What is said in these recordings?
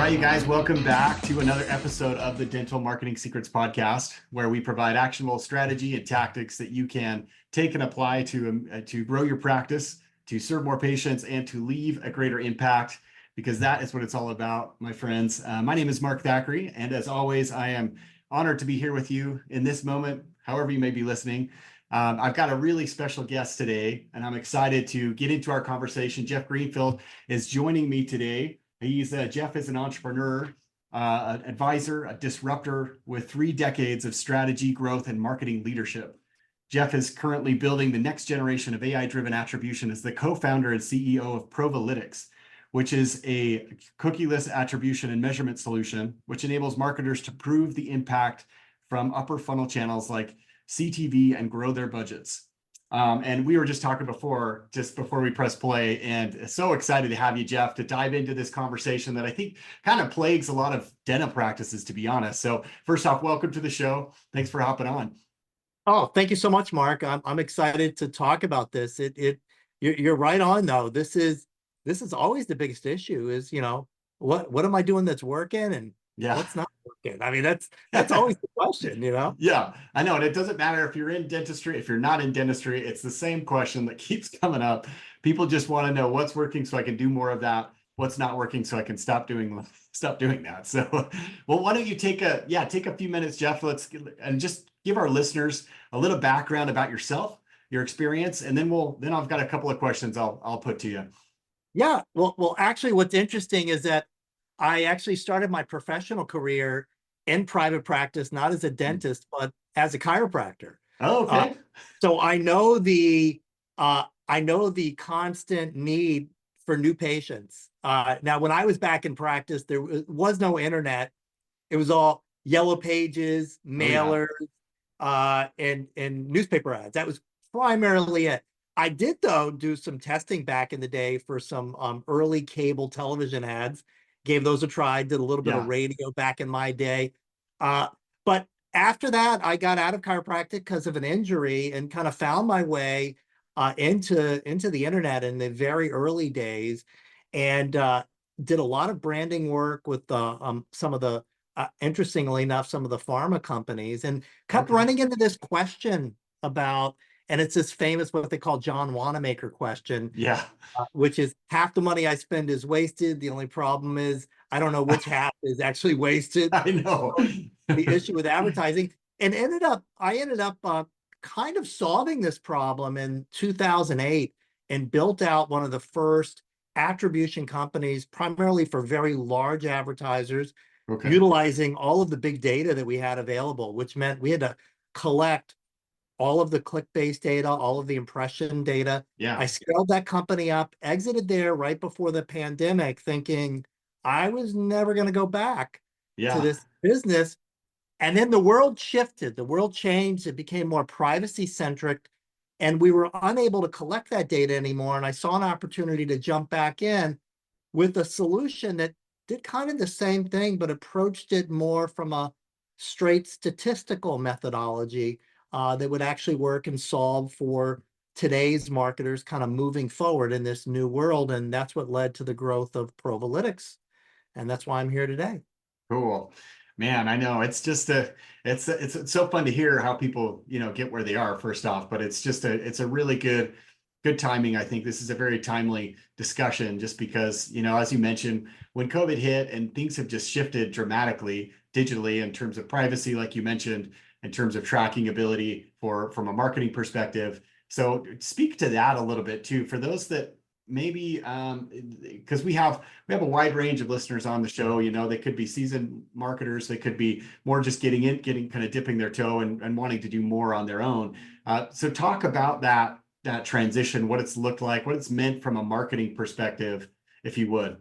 right, you guys, welcome back to another episode of the Dental Marketing Secrets Podcast, where we provide actionable strategy and tactics that you can take and apply to grow your practice, to serve more patients, and to leave a greater impact, because that is what it's all about, my friends. My name is Mark Thackeray, and as always, I am honored to be here with you in this moment, however you may be listening. I've got a really special guest today, and I'm excited to get into our conversation. Jeff Greenfield is joining me today. Jeff is an entrepreneur, an advisor, a disruptor with 3 decades of strategy, growth, and marketing leadership. Jeff is currently building the next generation of AI-driven attribution as the co-founder and CEO of Provalytics, which is a cookieless attribution and measurement solution, which enables marketers to prove the impact from upper funnel channels like CTV and grow their budgets. And we were just talking just before we press play, and so excited to have you, Jeff, to dive into this conversation that I think kind of plagues a lot of dental practices, to be honest. So first off, welcome to the show. Thanks for hopping on. Oh, thank you so much, Mark. I'm excited to talk about this. You're right on though. This is always the biggest issue is, what am I doing that's working and what's not working? I mean, that's always the question, Yeah, I know. And it doesn't matter if you're in dentistry, if you're not in dentistry, it's the same question that keeps coming up. People just want to know what's working so I can do more of that, what's not working so I can stop doing that. So, well, why don't you take a few minutes, Jeff, and just give our listeners a little background about yourself, your experience, and then I've got a couple of questions I'll put to you. Yeah, well, actually, what's interesting is that I actually started my professional career in private practice, not as a dentist, but as a chiropractor. Oh, okay. So I know the constant need for new patients. Now, when I was back in practice, there was no internet. It was all yellow pages, mailers, and newspaper ads. That was primarily it. I did, though, do some testing back in the day for some early cable television ads. Gave those a try, did a little bit of radio back in my day. But after that, I got out of chiropractic because of an injury and kind of found my way into the internet in the very early days, and did a lot of branding work with some of the, interestingly enough, some of the pharma companies, and kept running into this question about, and it's this famous, what they call John Wanamaker question. Yeah. Which is half the money I spend is wasted. The only problem is I don't know which half is actually wasted. I know. The issue with advertising, and I ended up kind of solving this problem in 2008 and built out one of the first attribution companies, primarily for very large advertisers, utilizing all of the big data that we had available, which meant we had to collect all of the click-based data, all of the impression data. Yeah. I scaled that company up, exited there right before the pandemic, thinking I was never going to go back to this business. And then the world shifted, the world changed, it became more privacy-centric, and we were unable to collect that data anymore. And I saw an opportunity to jump back in with a solution that did kind of the same thing, but approached it more from a straight statistical methodology that would actually work and solve for today's marketers kind of moving forward in this new world. And that's what led to the growth of Provalytics. And that's why I'm here today. Cool. Man, I know it's it's so fun to hear how people, get where they are first off, but it's a really good timing. I think this is a very timely discussion just because, as you mentioned, when COVID hit and things have just shifted dramatically digitally in terms of privacy, like you mentioned, in terms of tracking ability from a marketing perspective. So speak to that a little bit too, for those that maybe, because we have a wide range of listeners on the show. They could be seasoned marketers, they could be more just getting kind of dipping their toe and wanting to do more on their own. So talk about that transition, what it's looked like, what it's meant from a marketing perspective, if you would.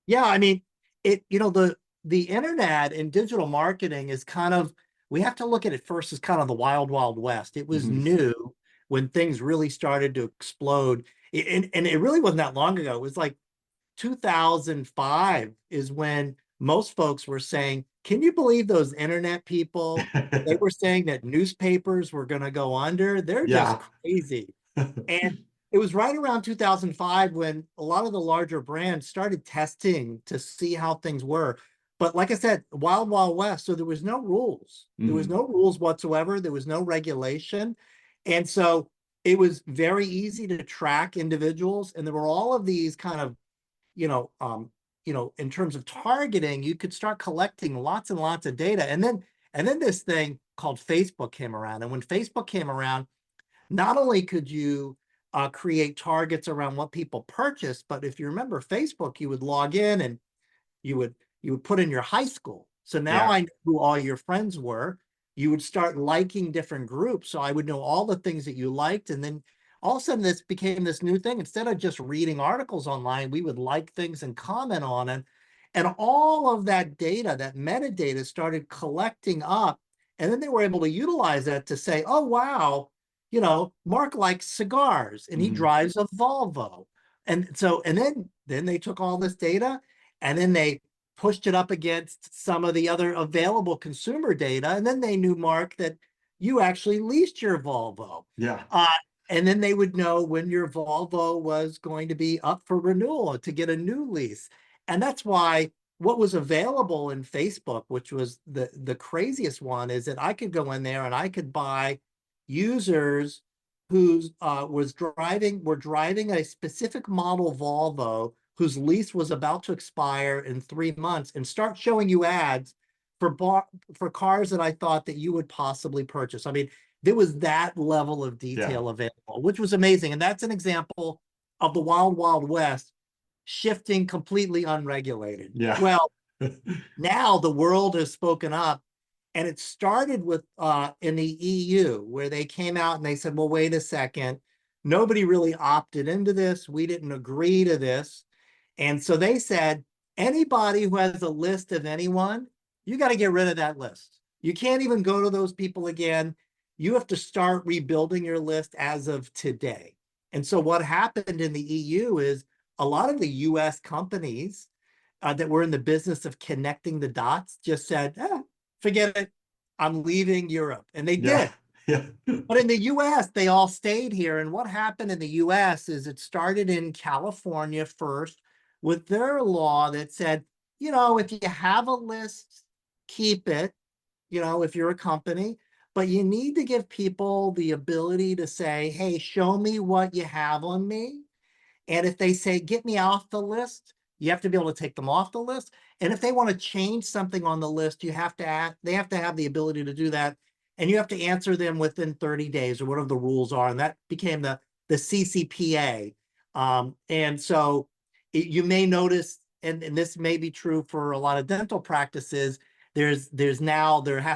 Yeah, I mean, the internet and digital marketing is kind of, we have to look at it first as kind of the wild, wild west. It was new when things really started to explode. And it really wasn't that long ago. It was like 2005 is when most folks were saying, can you believe those internet people? They were saying that newspapers were going to go under. They're just crazy. And It was right around 2005 when a lot of the larger brands started testing to see how things were. But like I said, Wild Wild West, so there was no rules. There was no rules whatsoever. There was no regulation. And so it was very easy to track individuals. And there were all of these kind of, you know, in terms of targeting, you could start collecting lots and lots of data. And then this thing called Facebook came around. And when Facebook came around, not only could you create targets around what people purchased, but if you remember Facebook, you would log in and you would put in your high school. So now Yeah. I know who all your friends were. You would start liking different groups. So I would know all the things that you liked. And then all of a sudden this became this new thing. Instead of just reading articles online, we would like things and comment on it. And all of that data, that metadata started collecting up. And then they were able to utilize that to say, oh, wow, Mark likes cigars and he drives a Volvo. And so, and then they took all this data and then they pushed it up against some of the other available consumer data. And then they knew, Mark, that you actually leased your Volvo. Yeah. And then they would know when your Volvo was going to be up for renewal to get a new lease. And that's why what was available in Facebook, which was the craziest one, is that I could go in there and I could buy users who were driving a specific model Volvo whose lease was about to expire in 3 months and start showing you ads for cars that I thought that you would possibly purchase. I mean, there was that level of detail available, which was amazing. And that's an example of the Wild Wild West shifting completely unregulated. Yeah. Well, now the world has spoken up, and it started with in the EU, where they came out and they said, well, wait a second, nobody really opted into this. We didn't agree to this. And so they said, anybody who has a list of anyone, you got to get rid of that list. You can't even go to those people again. You have to start rebuilding your list as of today. And so what happened in the EU is a lot of the US companies that were in the business of connecting the dots just said, forget it, I'm leaving Europe. And they did. Yeah. But in the US, they all stayed here. And what happened in the US is it started in California first with their law that said, if you have a list, keep it, if you're a company, but you need to give people the ability to say, hey, show me what you have on me. And if they say, get me off the list, you have to be able to take them off the list. And if they want to change something on the list, they have to have the ability to do that. And you have to answer them within 30 days or whatever the rules are. And that became the CCPA. And so you may notice, and this may be true for a lot of dental practices, there has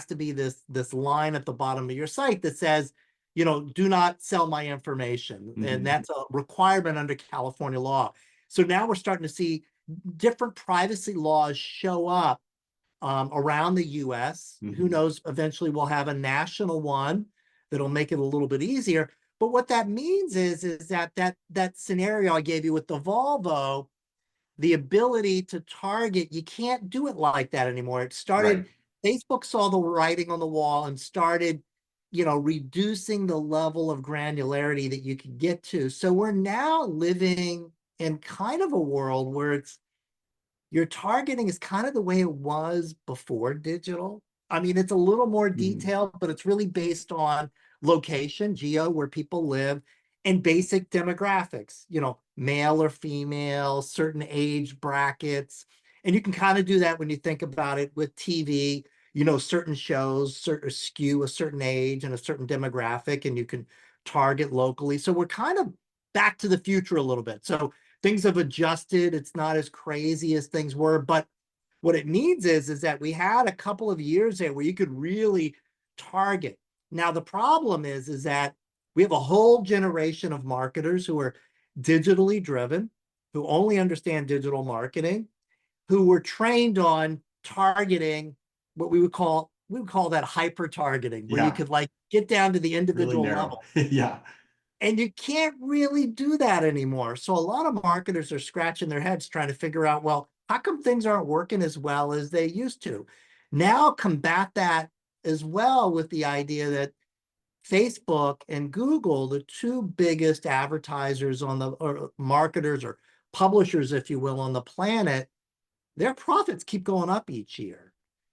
to be this line at the bottom of your site that says, do not sell my information. And that's a requirement under California law. So now we're starting to see different privacy laws show up around the US. Who knows, eventually we'll have a national one that'll make it a little bit easier. But what that means is that scenario I gave you with the Volvo, the ability to target, you can't do it like that anymore. It started, Facebook saw the writing on the wall and started, reducing the level of granularity that you could get to. So we're now living in kind of a world where your targeting is kind of the way it was before digital. I mean, it's a little more detailed, but it's really based on location, geo, where people live, and basic demographics, male or female, certain age brackets. And you can kind of do that when you think about it with TV, certain shows skew a certain age and a certain demographic, and you can target locally. So we're kind of back to the future a little bit. So things have adjusted. It's not as crazy as things were, but what it means is that we had a couple of years there where you could really target. Now, the problem is that we have a whole generation of marketers who are digitally driven, who only understand digital marketing, who were trained on targeting what we would call that hyper targeting, where you could get down to the individual really level. Yeah. And you can't really do that anymore. So a lot of marketers are scratching their heads trying to figure out, well, how come things aren't working as well as they used to? Now combat that as well with the idea that Facebook and Google, the two biggest advertisers on the, or marketers or publishers, if you will, on the planet, their profits keep going up each year.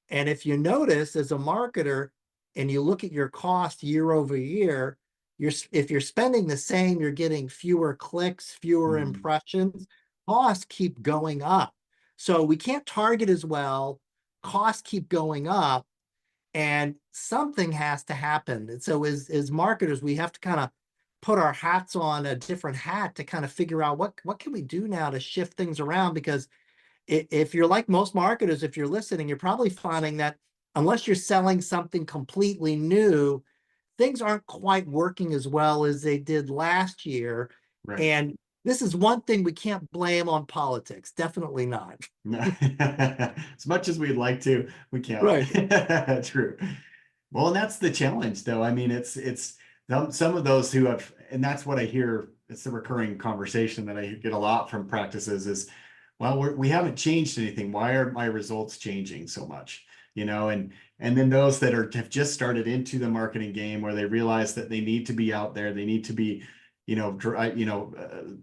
And if you notice as a marketer and you look at your cost year over year, if you're spending the same, you're getting fewer clicks, fewer impressions, costs keep going up. So we can't target as well, costs keep going up, and something has to happen. And so as marketers, we have to kind of put our hats on, a different hat, to kind of figure out what can we do now to shift things around. Because if you're like most marketers, if you're listening, you're probably finding that unless you're selling something completely new, things aren't quite working as well as they did last year. Right. And this is one thing we can't blame on politics. Definitely not. As much as we'd like to, we can't. Right. True. Well, and that's the challenge, though. I mean, it's some of those who have, and that's what I hear. It's the recurring conversation that I get a lot from practices is, well, we haven't changed anything. Why are my results changing so much? You know, and then those that have just started into the marketing game, where they realize that they need to be out there, they need to be,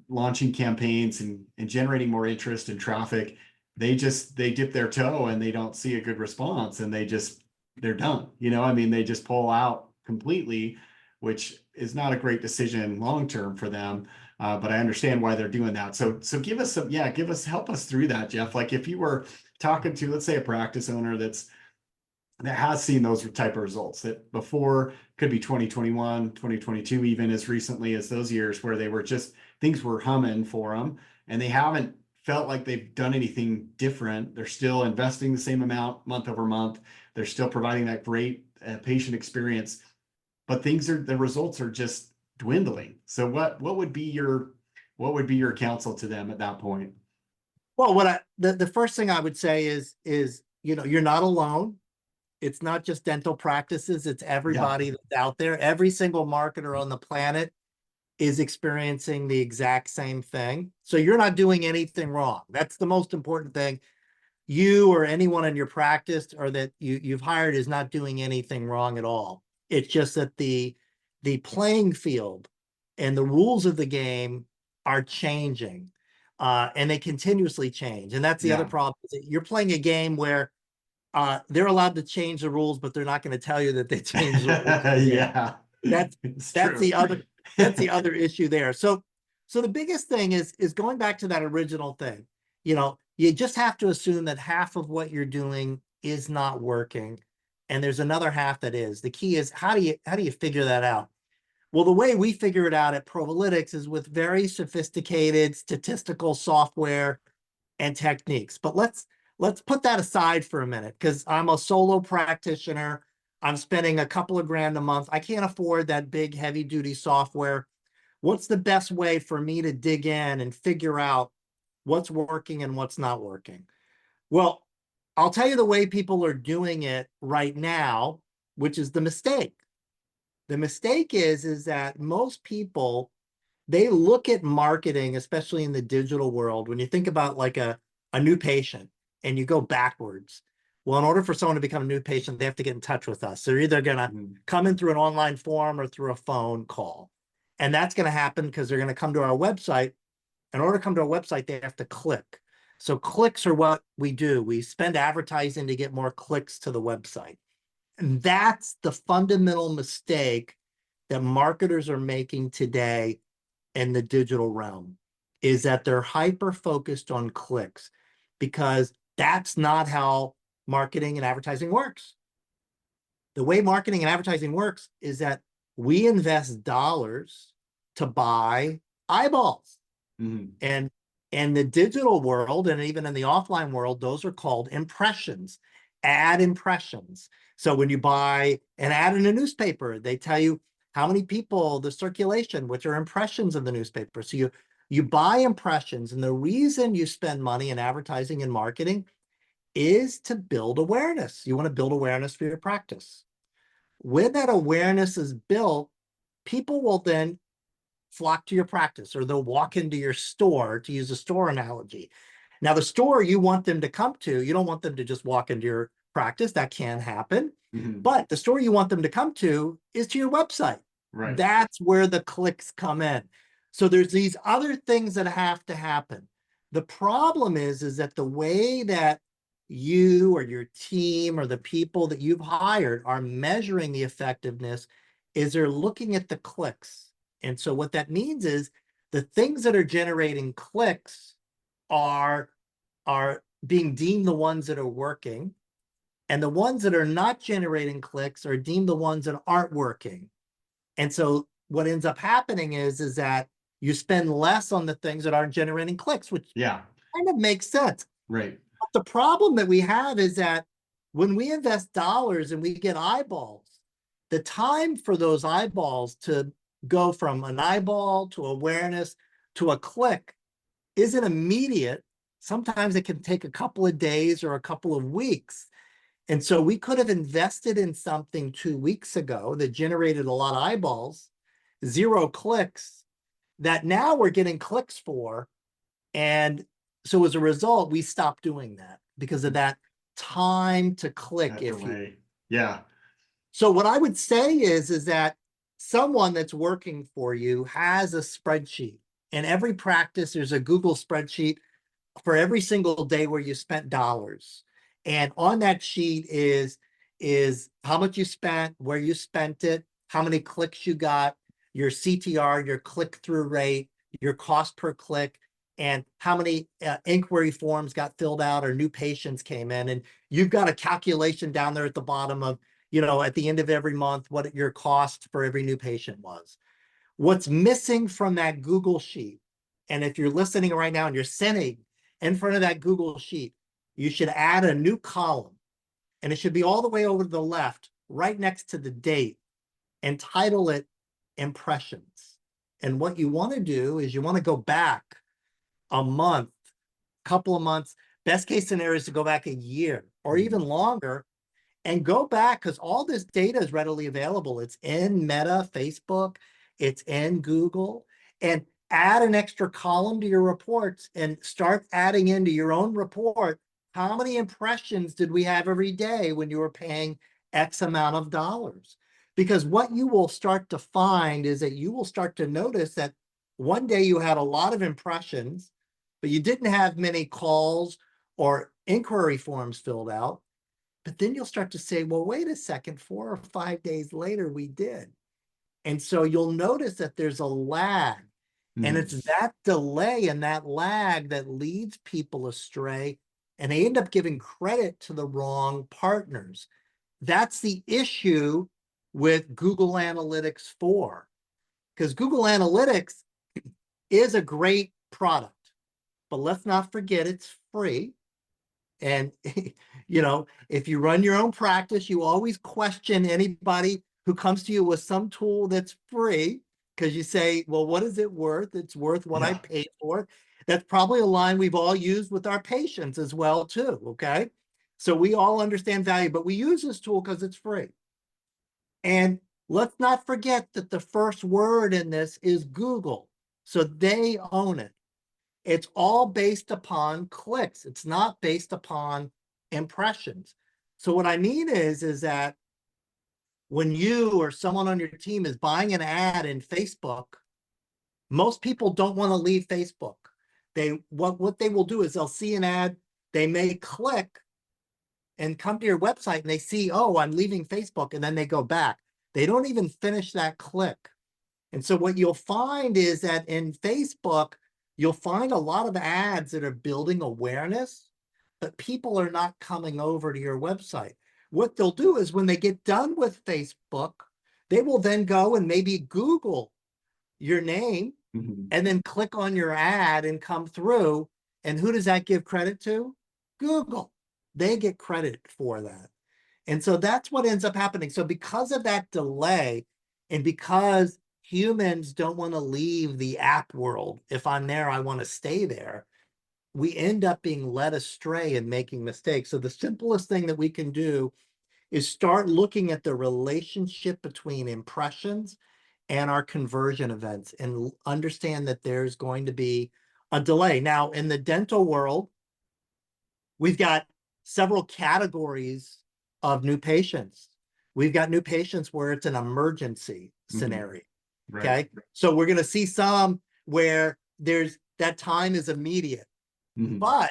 launching campaigns and generating more interest and traffic. They dip their toe and they don't see a good response, and they're done. I mean, they just pull out completely, which is not a great decision long term for them. But I understand why they're doing that. So give us help us through that, Jeff. Like if you were talking to, let's say, a practice owner that has seen those type of results, that before could be 2021, 2022, even as recently as those years where they were just, things were humming for them and they haven't felt like they've done anything different. They're still investing the same amount month over month. They're still providing that great patient experience, but the results are just dwindling. So what would be your counsel to them at that point? Well, the first thing I would say is, you're not alone. It's not just dental practices, it's everybody that's out there. Every single marketer on the planet is experiencing the exact same thing. So you're not doing anything wrong. That's the most important thing. You or anyone in your practice or that you've hired is not doing anything wrong at all. It's just that the playing field and the rules of the game are changing, and they continuously change. And that's the other problem. You're playing a game where they're allowed to change the rules, but they're not going to tell you that they changed the rules. Yeah, that's the other issue there. So the biggest thing is going back to that original thing. You just have to assume that half of what you're doing is not working, and there's another half that is. The key is how do you figure that out? Well, the way we figure it out at Provalytics is with very sophisticated statistical software and techniques. But let's put that aside for a minute, because I'm a solo practitioner. I'm spending a couple of grand a month. I can't afford that big heavy duty software. What's the best way for me to dig in and figure out what's working and what's not working? Well, I'll tell you the way people are doing it right now, which is the mistake. The mistake is that most people, they look at marketing, especially in the digital world, when you think about like a new patient and you go backwards. Well, in order for someone to become a new patient, they have to get in touch with us. They're either going to come in through an online form or through a phone call. And that's going to happen because they're going to come to our website. In order to come to our website, they have to click. So clicks are what we do. We spend advertising to get more clicks to the website. And that's the fundamental mistake that marketers are making today in the digital realm, is that they're hyper-focused on clicks, because that's not how marketing and advertising works. The way marketing and advertising works is that we invest dollars to buy eyeballs. And in the digital world, and even in the offline world, those are called impressions, ad impressions. So when you buy an ad in a newspaper, they tell you how many people, the circulation, which are impressions of the newspaper. So you buy impressions, and the reason you spend money in advertising and marketing is to build awareness. You want to build awareness for your practice. When that awareness is built, people will then flock to your practice, or they'll walk into your store, to use a store analogy. Now, the store you want them to come to, you don't want them to just walk into your practice, that can happen. Mhm. But the store you want them to come to is to your website. Right. That's where the clicks come in. So there's these other things that have to happen. The problem is that the way that you or your team or the people that you've hired are measuring the effectiveness is they're looking at the clicks. And so what that means is the things that are generating clicks are being deemed the ones that are working, and the ones that are not generating clicks are deemed the ones that aren't working. And so what ends up happening is that you spend less on the things that aren't generating clicks, which Yeah. kind of makes sense. Right. But the problem that we have is that when we invest dollars and we get eyeballs, the time for those eyeballs to go from an eyeball to awareness to a click isn't immediate. Sometimes it can take a couple of days or a couple of weeks. And so we could have invested in something 2 weeks ago that generated a lot of eyeballs, 0 clicks, that now we're getting clicks for. And so as a result, we stopped doing that because of that time to click, That if you. delay. Yeah. So what I would say is that someone that's working for you has a spreadsheet. In every practice, there's a Google spreadsheet for every single day where you spent dollars. And on that sheet is how much you spent, where you spent it, how many clicks you got, your CTR, your click-through rate, your cost per click, and how many inquiry forms got filled out or new patients came in. And you've got a calculation down there at the bottom of, at the end of every month, what your cost for every new patient was. What's missing from that Google sheet, and if you're listening right now and you're sitting in front of that Google sheet, you should add a new column, and it should be all the way over to the left, right next to the date, and title it Impressions. And what you want to do is you want to go back a month, couple of months. Best case scenario is to go back a year or even longer and go back, because all this data is readily available. It's in Meta, Facebook, it's in Google, and add an extra column to your reports and start adding into your own report. How many impressions did we have every day when you were paying X amount of dollars? Because what you will start to find is that you will start to notice that one day you had a lot of impressions, but you didn't have many calls or inquiry forms filled out. But then you'll start to say, well, wait a second, 4 or 5 days later, we did. And so you'll notice that there's a lag. And it's that delay and that lag that leads people astray. And they end up giving credit to the wrong partners. That's the issue with Google Analytics 4. Because Google Analytics is a great product. But let's not forget it's free. And, if you run your own practice, you always question anybody who comes to you with some tool that's free, because you say, well, what is it worth? It's worth what I paid for it. That's probably a line we've all used with our patients as well, too. Okay. So we all understand value, but we use this tool because it's free. And let's not forget that the first word in this is Google. So they own it. It's all based upon clicks. It's not based upon impressions. So what I mean is that when you or someone on your team is buying an ad in Facebook, most people don't want to leave Facebook. What they will do is they'll see an ad, they may click and come to your website and they see, oh, I'm leaving Facebook, and then they go back. They don't even finish that click. And so what you'll find is that in Facebook, you'll find a lot of ads that are building awareness, but people are not coming over to your website. What they'll do is when they get done with Facebook, they will then go and maybe Google your name and then click on your ad and come through. And who does that give credit to? Google. They get credit for that. And so that's what ends up happening. So because of that delay, and because humans don't want to leave the app world, if I'm there, I want to stay there, we end up being led astray and making mistakes. So the simplest thing that we can do is start looking at the relationship between impressions and our conversion events and understand that there's going to be a delay. Now, in the dental world, we've got several categories of new patients. We've got new patients where it's an emergency scenario. Right. Okay. So we're going to see some where there's that time is immediate. But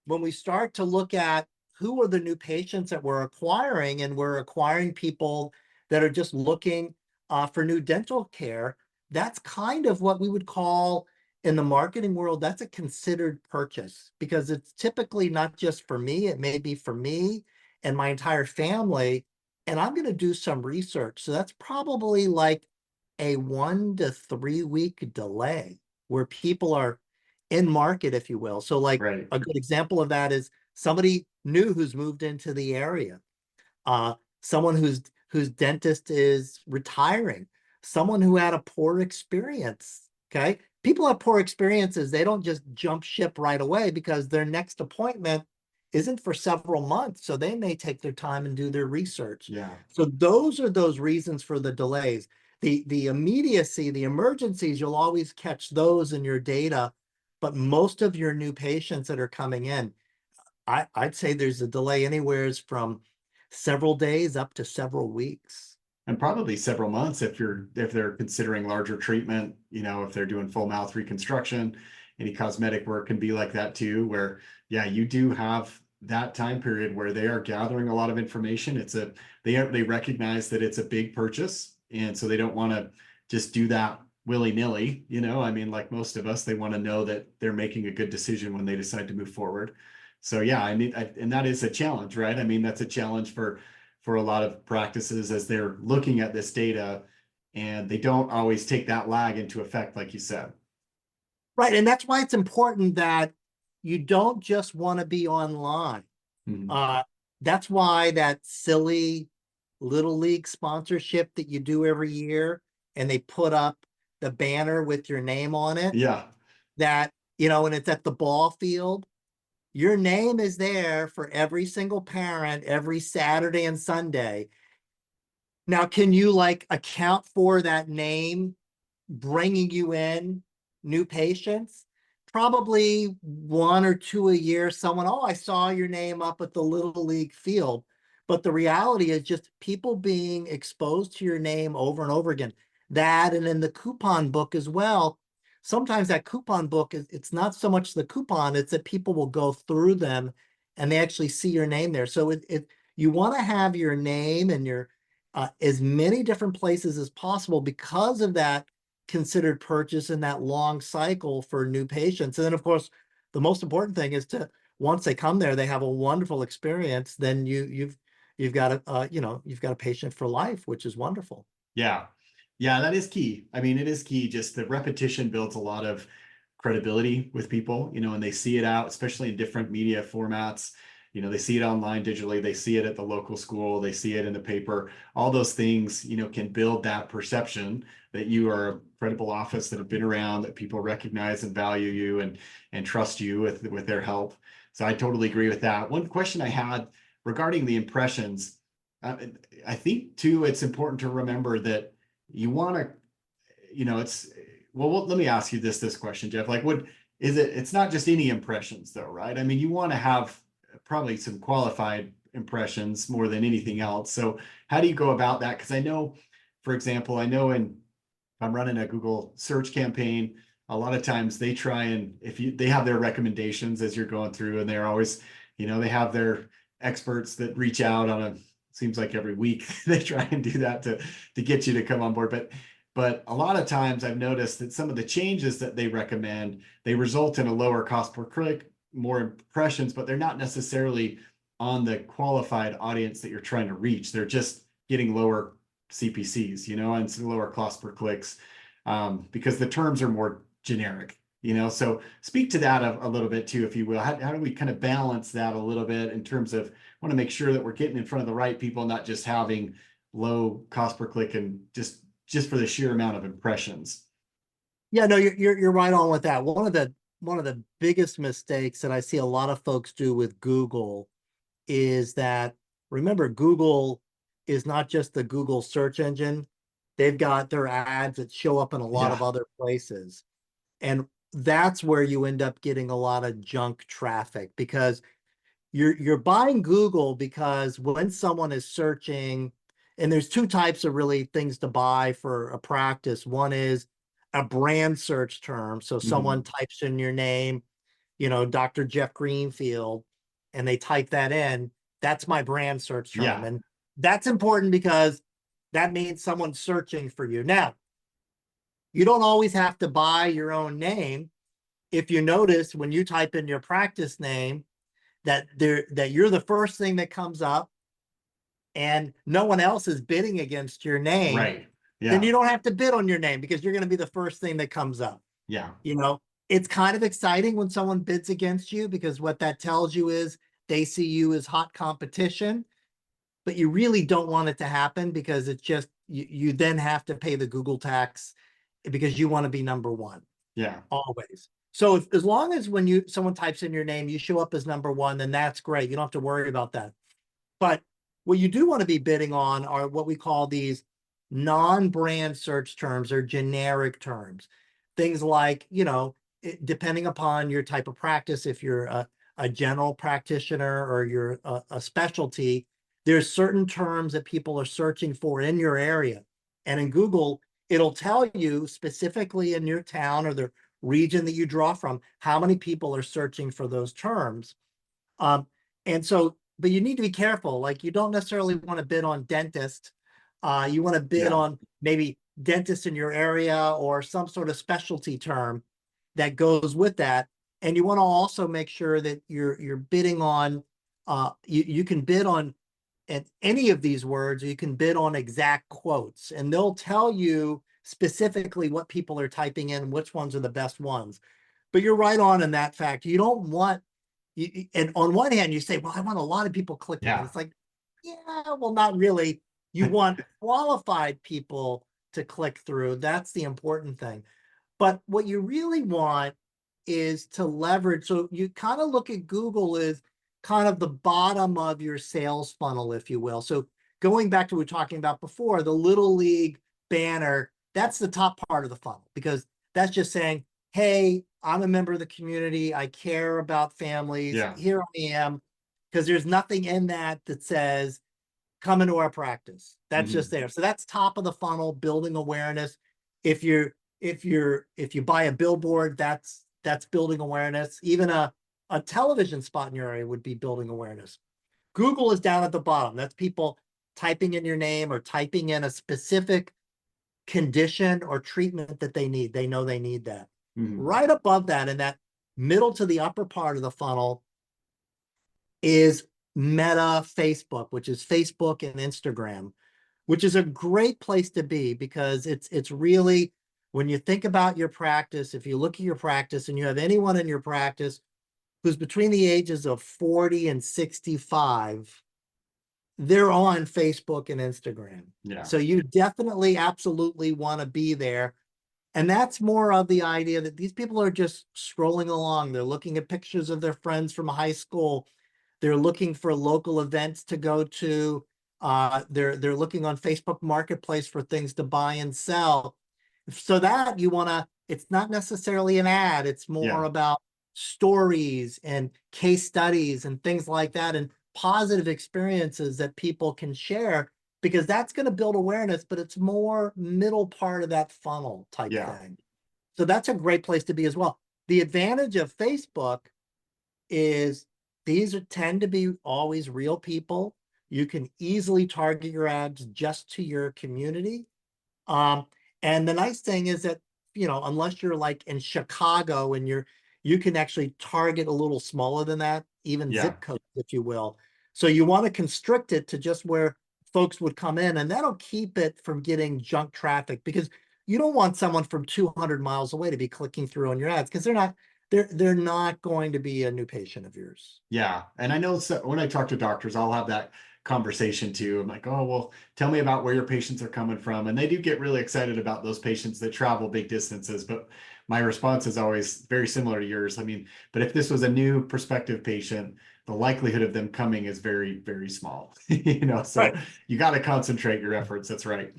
when we start to look at who are the new patients that we're acquiring, and we're acquiring people that are just looking for new dental care, that's kind of what we would call in the marketing world, that's a considered purchase, because it's typically not just for me, it may be for me and my entire family, and I'm going to do some research. So that's probably like a 1 to 3 week delay where people are in market, if you will. So like Right. a good example of that is somebody new who's moved into the area, someone whose dentist is retiring, someone who had a poor experience. Okay. People have poor experiences. They don't just jump ship right away because their next appointment isn't for several months. So they may take their time and do their research. Yeah. So those are those reasons for the delays. The immediacy, the emergencies, you'll always catch those in your data. But most of your new patients that are coming in, I'd say there's a delay anywhere from several days up to several weeks. And probably several months if they're considering larger treatment, if they're doing full mouth reconstruction, any cosmetic work can be like that too, where yeah, you do have that time period where they are gathering a lot of information. They recognize that it's a big purchase, and so they don't want to just do that willy-nilly. I mean, like most of us, they want to know that they're making a good decision when they decide to move forward. So yeah, and that is a challenge, right? I mean, that's a challenge for a lot of practices as they're looking at this data, and they don't always take that lag into effect, like you said. Right. And that's why it's important that you don't just want to be online. That's why that silly Little League sponsorship that you do every year, and they put up the banner with your name on it. Yeah. That, and it's at the ball field. Your name is there for every single parent every Saturday and Sunday. Now, can you like account for that name bringing you in new patients? Probably 1 or 2 a year. Someone, oh, I saw your name up at the Little League field. But the reality is just people being exposed to your name over and over again. That, and in the coupon book as well. Sometimes that coupon book it's not so much the coupon, it's that people will go through them and they actually see your name there. So you want to have your name and your as many different places as possible because of that considered purchase and that long cycle for new patients. And then of course, the most important thing is to, once they come there, they have a wonderful experience. Then you've got a patient for life, which is wonderful. Yeah. Yeah, that is key. I mean, it is key. Just the repetition builds a lot of credibility with people, and they see it out, especially in different media formats. They see it online digitally, they see it at the local school, they see it in the paper. All those things, can build that perception that you are a credible office that have been around, that people recognize and value you and trust you with their help. So I totally agree with that. One question I had regarding the impressions, I think too, it's important to remember that you want to, let me ask you this question, Jeff. Like, it's not just any impressions though, right? I mean, you want to have probably some qualified impressions more than anything else. So how do you go about that? Because I know, for example, if I'm running a Google search campaign, a lot of times they try and they have their recommendations as you're going through, and they're always, they have their experts that reach out seems like every week they try and do that to get you to come on board. But a lot of times I've noticed that some of the changes that they recommend, they result in a lower cost per click, more impressions, but they're not necessarily on the qualified audience that you're trying to reach. They're just getting lower CPCs, and some lower cost per clicks, because the terms are more generic, so speak to that a little bit too, if you will. How do we kind of balance that a little bit in terms of want to make sure that we're getting in front of the right people, not just having low cost per click and just for the sheer amount of impressions? Yeah, no, you're right on with that. One of the biggest mistakes that I see a lot of folks do with Google is that, remember, Google is not just the Google search engine. They've got their ads that show up in a lot of other places. And that's where you end up getting a lot of junk traffic, because you're buying Google because when someone is searching, and there's two types of really things to buy for a practice. One is a brand search term. So someone types in your name, Dr. Jeff Greenfield, and they type that in. That's my brand search term. Yeah. And that's important because that means someone's searching for you. Now, you don't always have to buy your own name. If you notice when you type in your practice name, that you're the first thing that comes up and no one else is bidding against your name, Right. Yeah. then you don't have to bid on your name because you're going to be the first thing that comes up. Yeah. It's kind of exciting when someone bids against you because what that tells you is they see you as hot competition, but you really don't want it to happen because it's just, you then have to pay the Google tax because you want to be number one. Yeah. Always. So as long as when someone types in your name, you show up as number one, then that's great. You don't have to worry about that. But what you do want to be bidding on are what we call these non-brand search terms or generic terms. Things like, depending upon your type of practice, if you're a general practitioner or you're a specialty, there's certain terms that people are searching for in your area. And in Google, it'll tell you specifically in your town or the region that you draw from, how many people are searching for those terms. But you need to be careful. Like, you don't necessarily want to bid on dentist. You want to bid on maybe dentist in your area or some sort of specialty term that goes with that. And you want to also make sure that you're bidding on, you can bid on at any of these words, or you can bid on exact quotes, and they'll tell you specifically what people are typing in, which ones are the best ones. But you're right on in that fact. You don't want, and on one hand, you say, well, I want a lot of people clicking. Yeah. And it's like, yeah, well, not really. You want qualified people to click through. That's the important thing. But what you really want is to leverage. So you kind of look at Google as kind of the bottom of your sales funnel, if you will. So going back to what we were talking about before, the Little League banner, that's the top part of the funnel, because that's just saying, hey, I'm a member of the community. I care about families. Yeah. Here I am. Because there's nothing in that says, come into our practice. That's just there. So that's top of the funnel, building awareness. If you buy a billboard, that's building awareness. Even a television spot in your area would be building awareness. Google is down at the bottom. That's people typing in your name or typing in a specific condition or treatment that they need. They know they need that. Right above that, in that middle to the upper part of the funnel, is Meta Facebook, which is Facebook and Instagram, which is a great place to be, because it's really, when you think about your practice, if you look at your practice and you have anyone in your practice who's between the ages of 40 and 65, they're on Facebook and Instagram. Yeah. So you definitely, absolutely want to be there. And that's more of the idea that these people are just scrolling along. They're looking at pictures of their friends from high school. They're looking for local events to go to. They're looking on Facebook Marketplace for things to buy and sell. So that you want to, it's not necessarily an ad. It's more about stories and case studies and things like that, and positive experiences that people can share, because that's going to build awareness, but it's more middle part of that funnel type thing. So that's a great place to be as well. The advantage of Facebook is tend to be always real people. You can easily target your ads just to your community. And the nice thing is that, unless you're like in Chicago and you can actually target a little smaller than that, even zip codes, if you will. So you want to constrict it to just where folks would come in, and that'll keep it from getting junk traffic, because you don't want someone from 200 miles away to be clicking through on your ads, because they're not going to be a new patient of yours. Yeah. And I know when I talk to doctors, I'll have that conversation too. I'm like, oh, well, tell me about where your patients are coming from. And they do get really excited about those patients that travel big distances. But my response is always very similar to yours. I mean, but if this was a new prospective patient, the likelihood of them coming is very, very small. So you got to concentrate your efforts. That's right.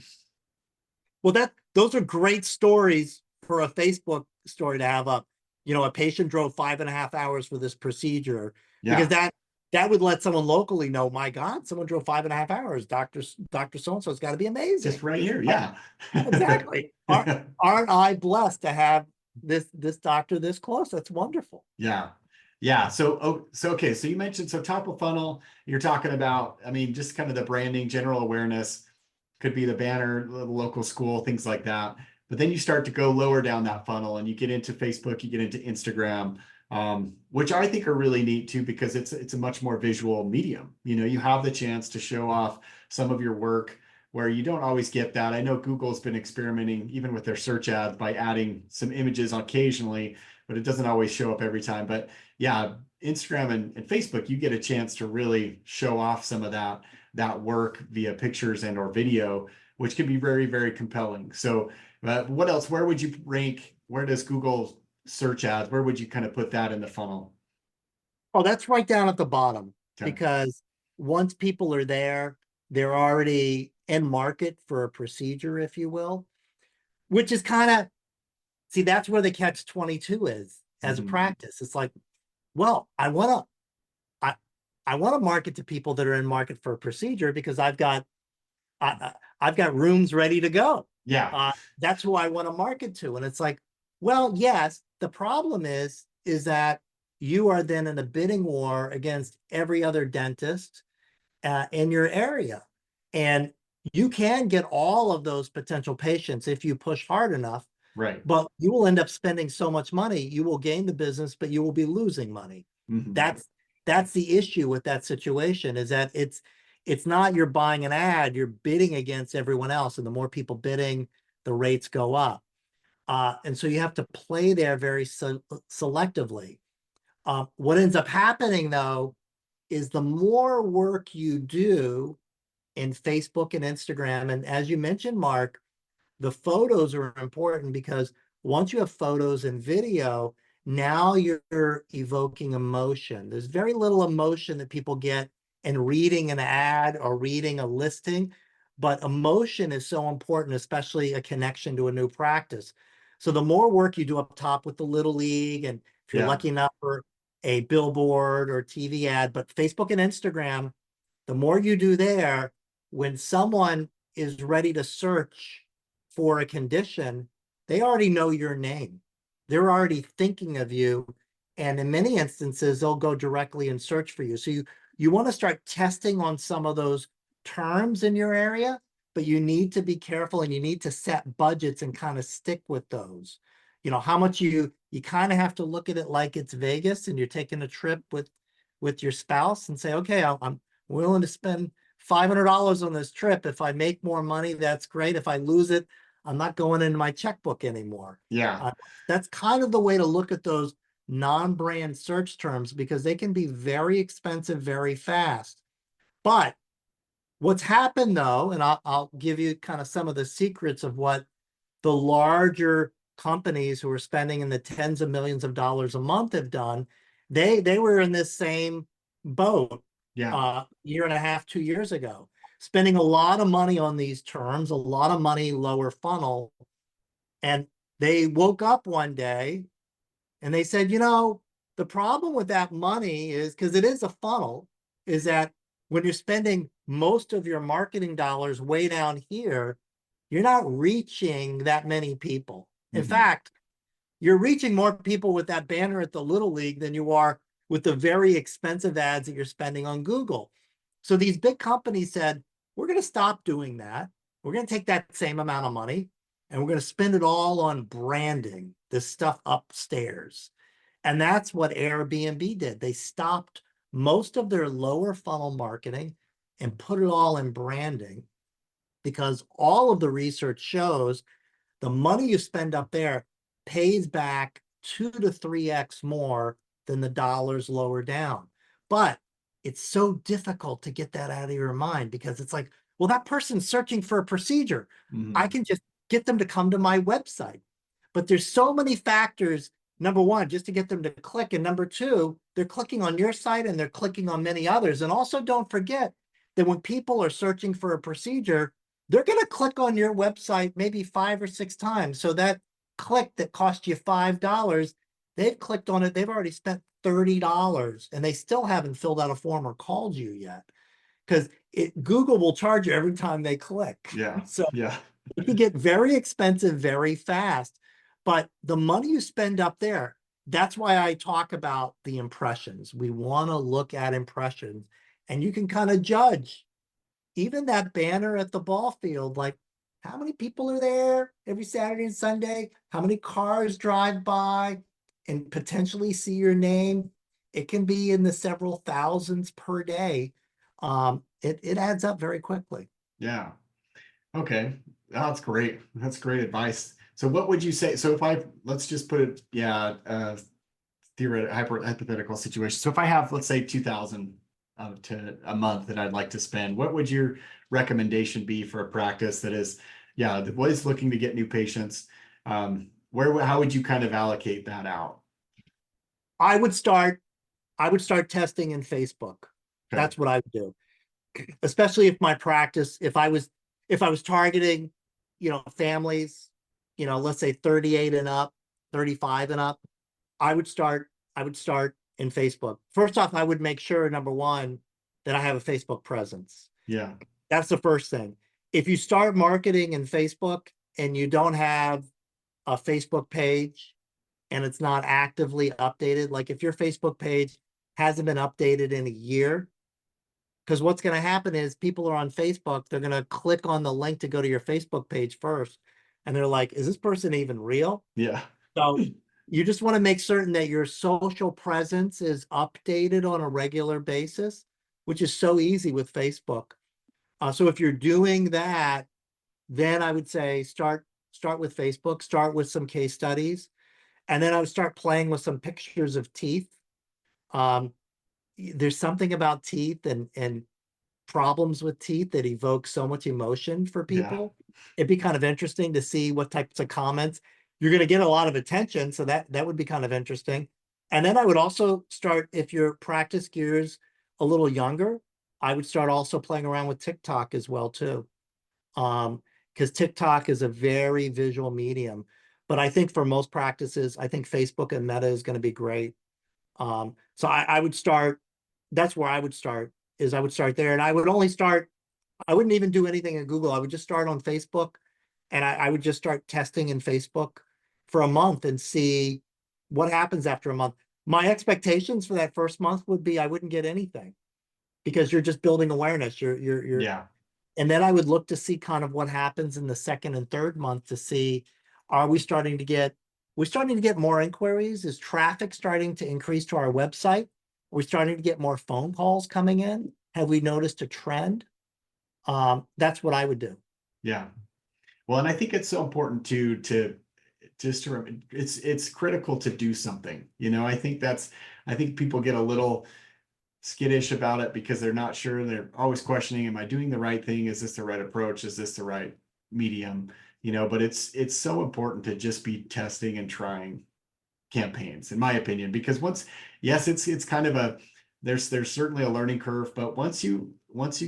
Well, those are great stories for a Facebook story to have up. A patient drove 5.5 hours for this procedure, because that would let someone locally know, my God, someone drove 5.5 hours. Dr. So-and-so has got to be Just amazing. right here. Yeah. Exactly. Aren't I blessed to have this doctor this close? That's wonderful. Yeah. Yeah. Okay. So you mentioned, so top of funnel, you're talking about, I mean, just kind of the branding, general awareness, could be the banner, the local school, things like that. But then you start to go lower down that funnel and you get into Facebook, you get into Instagram, which I think are really neat too, because it's a much more visual medium. You know, you have the chance to show off some of your work where you don't always get that. I know Google's been experimenting even with their search ads by adding some images occasionally, but it doesn't always show up every time. But yeah, Instagram and Facebook, you get a chance to really show off some of that work via pictures and or video, which can be very, very compelling. So what else? Where would you rank? Where does Google search ads? Where would you kind of put that in the funnel? Oh, that's right down at the bottom, Okay. because once people are there, they're already in market for a procedure, if you will, which is kind of, see, that's where the catch 22 is as a practice. It's like, well, I want to market to people that are in market for a procedure because I've got rooms ready to go. Yeah. That's who I want to market to. And it's like, well, yes, the problem is that you are then in a bidding war against every other dentist in your area. And you can get all of those potential patients if you push hard enough. Right. But you will end up spending so much money, you will gain the business, but you will be losing money. Mm-hmm. That's the issue with that situation, is that it's not you're buying an ad, you're bidding against everyone else. And the more people bidding, the rates go up. And so you have to play there very selectively. What ends up happening, though, is the more work you do in Facebook and Instagram, and as you mentioned, Mark, the photos are important, because once you have photos and video, now you're evoking emotion. There's very little emotion that people get in reading an ad or reading a listing, but emotion is so important, especially a connection to a new practice. So the more work you do up top with the Little League, and if you're lucky enough for a billboard or TV ad, but Facebook and Instagram, the more you do there, when someone is ready to search for a condition, they already know your name. They're already thinking of you. And in many instances, they'll go directly and search for you. So you want to start testing on some of those terms in your area, but you need to be careful, and you need to set budgets and kind of stick with those. You know, how much you kind of have to look at it like it's Vegas and you're taking a trip with your spouse and say, okay, I'm willing to spend $500 on this trip. If I make more money, that's great. If I lose it, I'm not going into my checkbook anymore. Yeah. That's kind of the way to look at those non-brand search terms, because they can be very expensive very fast. But what's happened, though, and I'll give you kind of some of the secrets of what the larger companies who are spending in the tens of millions of dollars a month have done. They were in this same boat year and a half, 2 years ago, spending a lot of money on these terms, a lot of money, lower funnel. And they woke up one day and they said, you know, the problem with that money is, because it is a funnel, is that when you're spending most of your marketing dollars way down here, you're not reaching that many people. In fact, you're reaching more people with that banner at the Little League than you are with the very expensive ads that you're spending on Google. So these big companies said, we're going to stop doing that. We're going to take that same amount of money and we're going to spend it all on branding, this stuff upstairs. And that's what Airbnb did. They stopped most of their lower funnel marketing and put it all in branding, because all of the research shows the money you spend up there pays back 2 to 3x more than the dollars lower down. But it's so difficult to get that out of your mind, because it's like, well, that person's searching for a procedure. I can just get them to come to my website. But there's so many factors. Number one, just to get them to click. And number two, they're clicking on your site and they're clicking on many others. And also don't forget that when people are searching for a procedure, they're going to click on your website maybe 5 or 6 times. So that click that cost you $5, they've clicked on it, they've already spent $30 and they still haven't filled out a form or called you yet. Because Google will charge you every time they click. Yeah. So Yeah. it can get very expensive very fast. But the money you spend up there, that's why I talk about the impressions. We want to look at impressions, and you can kind of judge even that banner at the ball field, like how many people are there every Saturday and Sunday, how many cars drive by and potentially see your name. It can be in the several thousands per day. It adds up very quickly. Yeah. Okay. That's great. That's great advice. So what would you say? So if let's just put it, yeah, theoretical, hypothetical situation. So if I have, let's say 2,000 to a month that I'd like to spend, what would your recommendation be for a practice that is, yeah, that was looking to get new patients? How would you kind of allocate that out? I would start testing in Facebook. Okay. That's what I would do. Especially if my practice, if I was targeting, families, let's say 38 and up, 35 and up, I would start in Facebook. First off, I would make sure, number one, that I have a Facebook presence. Yeah. That's the first thing. If you start marketing in Facebook and you don't have a Facebook page and it's not actively updated, like if your Facebook page hasn't been updated in a year, because what's going to happen is people are on Facebook, they're going to click on the link to go to your Facebook page first. And they're like, is this person even real? Yeah. So you just want to make certain that your social presence is updated on a regular basis, which is so easy with Facebook. So if you're doing that, then I would say start with Facebook, start with some case studies, and then I would start playing with some pictures of teeth. There's something about teeth and problems with teeth that evoke so much emotion for people. Yeah. It'd be kind of interesting to see what types of comments. You're going to get a lot of attention, so that would be kind of interesting. And then I would also start, if your practice gears a little younger, I would start also playing around with TikTok as well too. Because TikTok is a very visual medium. But I think for most practices, I think Facebook and Meta is going to be great. So I would start, that's where I would start, is I would start there. And I would only start, I wouldn't even do anything in Google. I would just start on Facebook, and I would just start testing in Facebook for a month and see what happens after a month. My expectations for that first month would be I wouldn't get anything, because you're just building awareness. You're Yeah. And then I would look to see kind of what happens in the second and third month to see, are we starting to get more inquiries? Is traffic starting to increase to our website? Are we starting to get more phone calls coming in? Have we noticed a trend? That's what I would do. Yeah. Well, and I think it's so important to it's critical to do something. I think people get a little skittish about it because they're not sure. They're always questioning, am I doing the right thing? Is this the right approach? Is this the right medium? But it's so important to just be testing and trying campaigns, in my opinion, because it's kind of there's certainly a learning curve, but once you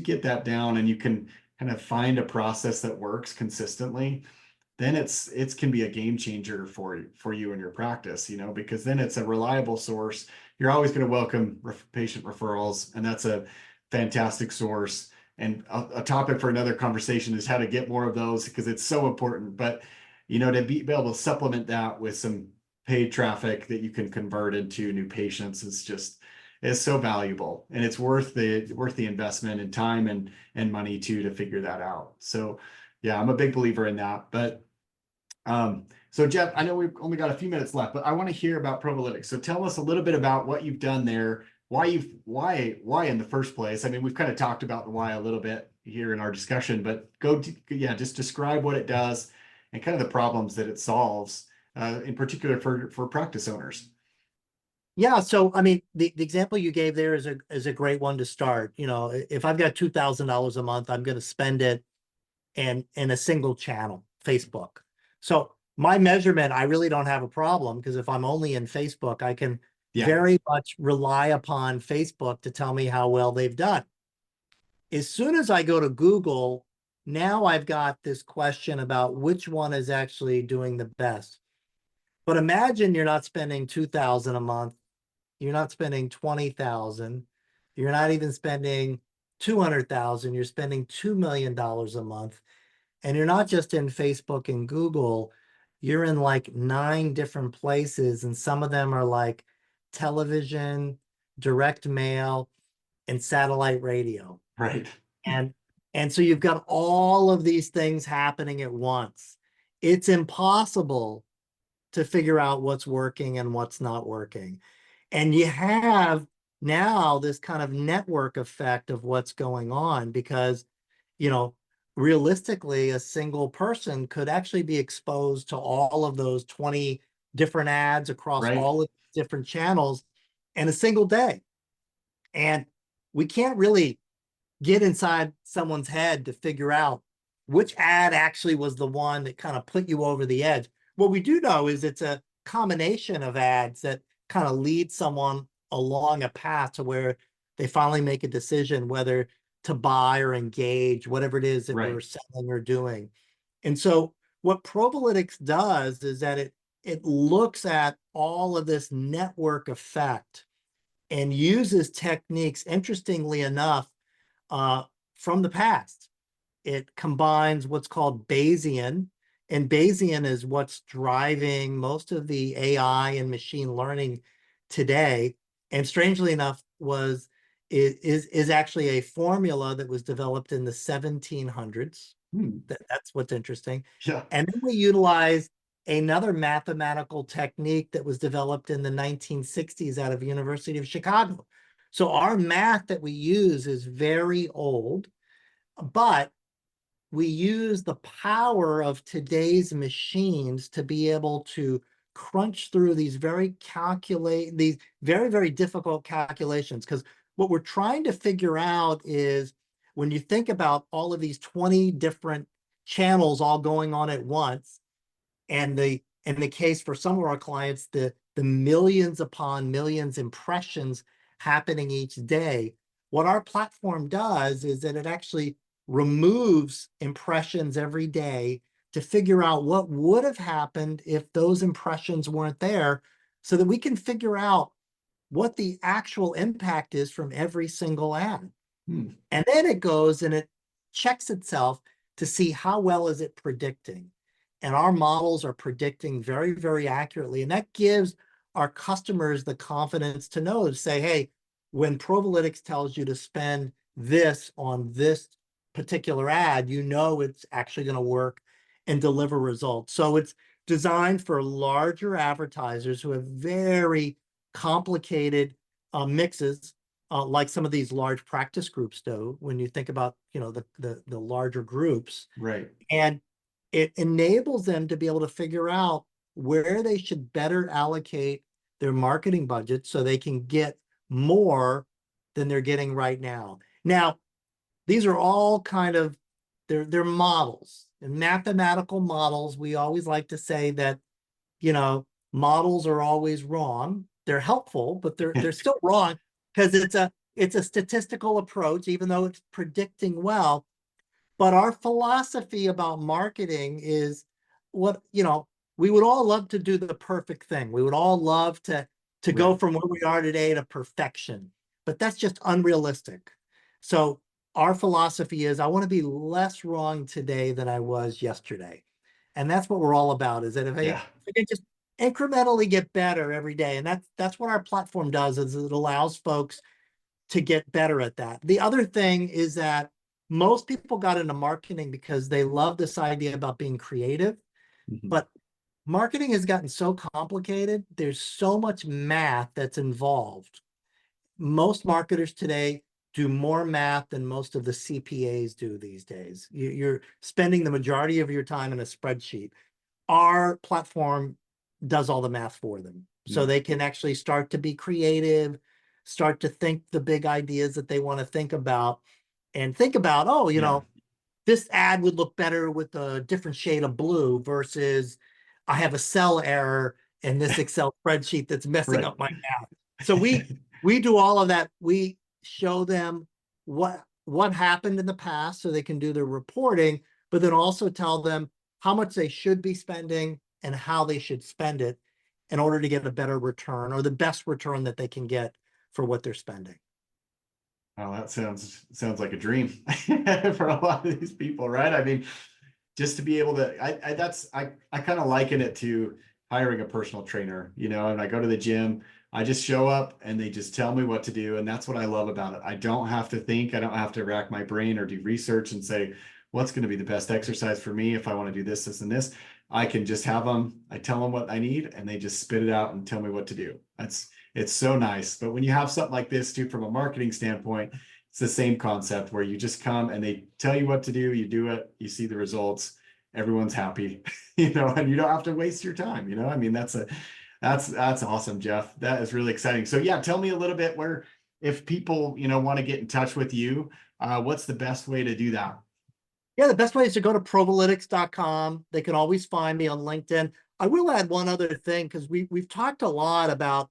get that down and you can kind of find a process that works consistently, then it can be a game changer for you and your practice, because then it's a reliable source. You're always going to welcome patient referrals, and that's a fantastic source. And a topic for another conversation is how to get more of those, because it's so important. But to be able to supplement that with some paid traffic that you can convert into new patients is so valuable, and it's worth the investment in time and money too, to figure that out. So yeah, I'm a big believer in that. But so Jeff, I know we've only got a few minutes left, but I want to hear about Probalytics. So tell us a little bit about what you've done there, why in the first place. I mean, we've kind of talked about the why a little bit here in our discussion, but just describe what it does and kind of the problems that it solves, in particular for practice owners. Yeah, so I mean, the example you gave there is a great one to start. If I've got $2,000 a month, I'm going to spend it in a single channel, Facebook. So my measurement, I really don't have a problem, because if I'm only in Facebook, I can very much rely upon Facebook to tell me how well they've done. As soon as I go to Google, now I've got this question about which one is actually doing the best. But imagine you're not spending 2,000 a month. You're not spending 20,000. You're not even spending 200,000. You're spending $2 million a month. And you're not just in Facebook and Google, you're in like 9 different places. And some of them are like television, direct mail, and satellite radio. Right. And so you've got all of these things happening at once. It's impossible to figure out what's working and what's not working. And you have now this kind of network effect of what's going on because, realistically, a single person could actually be exposed to all of those 20 different ads across Right. all of the different channels in a single day. And we can't really get inside someone's head to figure out which ad actually was the one that kind of put you over the edge. What we do know is it's a combination of ads that kind of lead someone along a path to where they finally make a decision whether to buy or engage, whatever it is that we're selling or doing. And so what Probalytics does is that it looks at all of this network effect and uses techniques, interestingly enough, from the past. It combines what's called Bayesian, and Bayesian is what's driving most of the AI and machine learning today. And strangely enough, is actually a formula that was developed in the 1700s. That's what's interesting. Yeah. And then we utilize another mathematical technique that was developed in the 1960s out of the University of Chicago. So our math that we use is very old, but we use the power of today's machines to be able to crunch through these very, very difficult calculations. Because what we're trying to figure out is when you think about all of these 20 different channels all going on at once, and in the case for some of our clients, the millions upon millions impressions happening each day, what our platform does is that it actually removes impressions every day to figure out what would have happened if those impressions weren't there, so that we can figure out what the actual impact is from every single ad. And then it goes and it checks itself to see how well is it predicting. And our models are predicting very, very accurately. And that gives our customers the confidence to know, to say, hey, when Probalytics tells you to spend this on this particular ad, it's actually going to work and deliver results. So it's designed for larger advertisers who have very complicated mixes, like some of these large practice groups do, when you think about, the larger groups. Right. And it enables them to be able to figure out where they should better allocate their marketing budget so they can get more than they're getting right now. Now, these are all kind of, they're models and mathematical models. We always like to say that, models are always wrong. They're helpful, but they're still wrong because it's a statistical approach, even though it's predicting well. But our philosophy about marketing is we would all love to do the perfect thing. We would all love to go from where we are today to perfection, but that's just unrealistic. So our philosophy is I want to be less wrong today than I was yesterday. And that's what we're all about, is that if I can just incrementally get better every day. And that's what our platform does, is it allows folks to get better at that. The other thing is that most people got into marketing because they love this idea about being creative, but marketing has gotten so complicated. There's so much math that's involved. Most marketers today do more math than most of the CPAs do these days. You're spending the majority of your time in a spreadsheet. Our platform does all the math for them. So they can actually start to be creative, start to think the big ideas that they want to think about, and think about, this ad would look better with a different shade of blue versus I have a cell error in this Excel spreadsheet that's messing up my math. So we do all of that. We show them what happened in the past so they can do their reporting, but then also tell them how much they should be spending and how they should spend it. in order to get a better return or the best return that they can get for what they're spending. Oh, that sounds like a dream for a lot of these people, right? I mean, just to be able to, I kind of liken it to hiring a personal trainer, and I go to the gym, I just show up and they just tell me what to do. And that's what I love about it. I don't have to think, I don't have to rack my brain or do research and say, what's going to be the best exercise for me if I want to do this, this, and this. I can just have them, I tell them what I need and they just spit it out and tell me what to do. It's so nice. But when you have something like this too, from a marketing standpoint, it's the same concept where you just come and they tell you what to do, you do it, you see the results, everyone's happy, and you don't have to waste your time. I mean, that's awesome, Jeff. That is really exciting. So yeah, tell me a little bit where, if people, want to get in touch with you, what's the best way to do that? Yeah, the best way is to go to probalytics.com. They can always find me on LinkedIn. I will add one other thing, because we've talked a lot about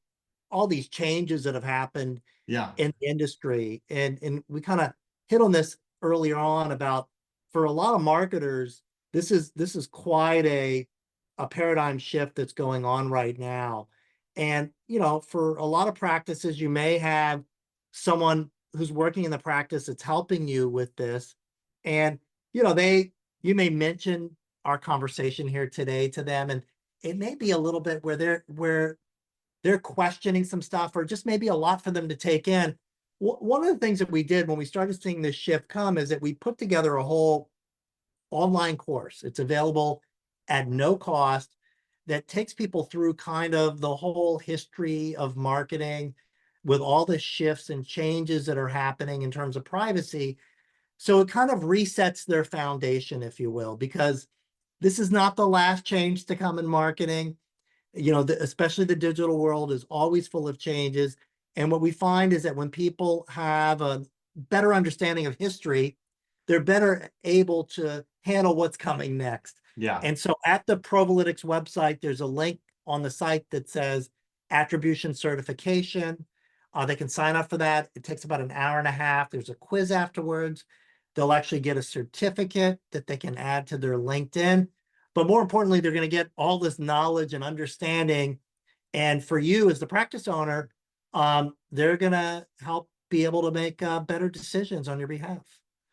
all these changes that have happened in the industry. And we kind of hit on this earlier on about, for a lot of marketers, this is quite a paradigm shift that's going on right now. And, for a lot of practices, you may have someone who's working in the practice that's helping you with this. And, you may mention our conversation here today to them, and it may be a little bit where they're questioning some stuff, or just maybe a lot for them to take in. One of the things that we did when we started seeing this shift come is that we put together a whole online course. It's available at no cost, that takes people through kind of the whole history of marketing with all the shifts and changes that are happening in terms of privacy. So it kind of resets their foundation, if you will, because this is not the last change to come in marketing. Especially the digital world is always full of changes. And what we find is that when people have a better understanding of history, they're better able to handle what's coming next. Yeah. And so at the Probalytics website, there's a link on the site that says Attribution Certification. They can sign up for that. It takes about an hour and a half. There's a quiz afterwards. They'll actually get a certificate that they can add to their LinkedIn. But more importantly, they're going to get all this knowledge and understanding. And for you as the practice owner, they're going to help be able to make better decisions on your behalf.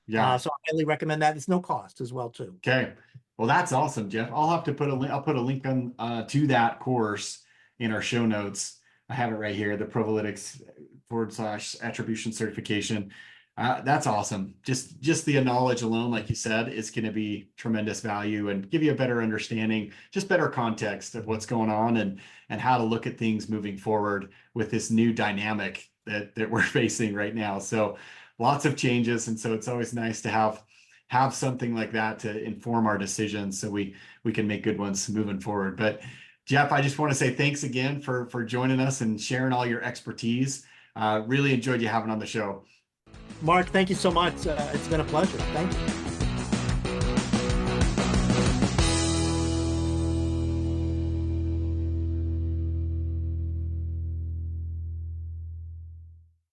Yeah. So I highly recommend that. It's no cost as well, too. Okay. Well, that's awesome, Jeff. I'll have to put a link. I'll put a link on to that course in our show notes. I have it right here, the Probalytics /attribution certification. That's awesome. Just the knowledge alone, like you said, is going to be tremendous value and give you a better understanding, just better context of what's going on and how to look at things moving forward with this new dynamic that we're facing right now. So lots of changes. And so it's always nice to have something like that to inform our decisions so we can make good ones moving forward. But Jeff, I just want to say thanks again for joining us and sharing all your expertise. Really enjoyed you having on the show. Mark, thank you so much. It's been a pleasure. Thank you.